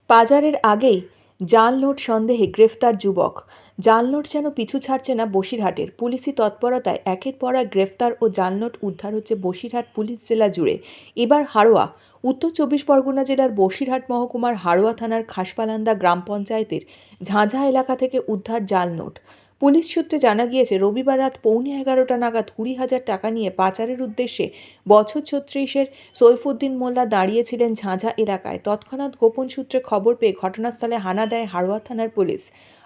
বাজারের আগেই জাল নোট সন্দেহে গ্রেফতার যুবক। জাল নোট যেন পিছু ছাড়ছে না বসিরহাটের। পুলিশি তৎপরতায় একের পর এক গ্রেফতার ও জাল নোট উদ্ধার হচ্ছে বসিরহাট পুলিশ জেলা জুড়ে। এবার হাড়োয়া। উত্তর চব্বিশ পরগনা জেলার বসিরহাট মহকুমার হাড়োয়া থানার খাসপালান্দা গ্রাম পঞ্চায়েতের ঝাঁঝা এলাকা থেকে উদ্ধার জাল নোট। পুলিশ সূত্রে জানা গিয়েছে, রবিবার রাত 11:15 নাগাদ 20,000 টাকা নিয়ে পাচারের উদ্দেশ্যে বছর 36-এর সৈফুদ্দিন মোল্লা দাঁড়িয়েছিলেন ঝাঁঝা এলাকায়। তৎক্ষণাৎ গোপন সূত্রে খবর পেয়ে ঘটনাস্থলে হানা দেয় হাড়োয়া থানার পুলিশ।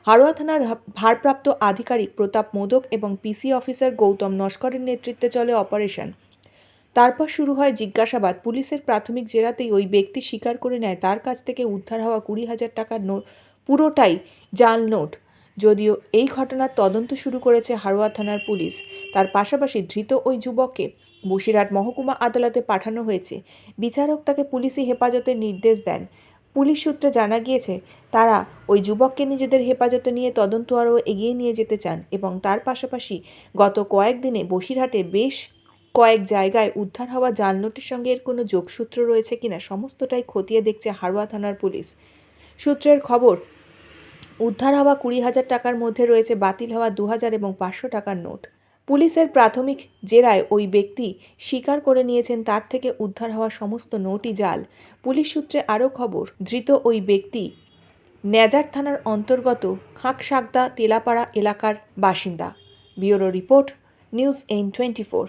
হাড়োয়া থানার ভারপ্রাপ্ত আধিকারিক প্রতাপ মোদক এবং পিসি অফিসার গৌতম নস্করের নেতৃত্বে চলে অপারেশন। তারপর শুরু হয় জিজ্ঞাসাবাদ। পুলিশের প্রাথমিক জেরাতেই ওই ব্যক্তি স্বীকার করে নেয় তার কাছ থেকে উদ্ধার হওয়া 20,000 টাকার নোট পুরোটাই জাল নোট। যদিও এই ঘটনার তদন্ত শুরু করেছে হাড়োয়া থানার পুলিশ, তার পাশাপাশি ধৃত ওই যুবককে বসিরহাট মহকুমা আদালতে পাঠানো হয়েছে। বিচারক তাকে পুলিশি হেফাজতের নির্দেশ দেন। পুলিশ সূত্রে জানা গিয়েছে, তারা ওই যুবককে নিজেদের হেফাজতে নিয়ে তদন্ত আরও এগিয়ে নিয়ে যেতে চান এবং তার পাশাপাশি গত কয়েকদিনে বসিরহাটে বেশ কয়েক জায়গায় উদ্ধার হওয়া জাল নোটের সঙ্গে এর কোনো যোগসূত্র রয়েছে কিনা সমস্তটাই খতিয়ে দেখছে হাড়োয়া থানার পুলিশ। সূত্রের খবর, উদ্ধার হওয়া 20,000 টাকার মধ্যে রয়েছে বাতিল হওয়া 2,000 এবং 500 টাকার নোট। পুলিশের প্রাথমিক জেরায় ওই ব্যক্তি স্বীকার করে নিয়েছেন তার থেকে উদ্ধার হওয়া সমস্ত নোটই জাল। পুলিশ সূত্রে আরও খবর, ধৃত ওই ব্যক্তি নেজার থানার অন্তর্গত খাঁকসাগদা তেলাপাড়া এলাকার বাসিন্দা। Bureau report, news 24।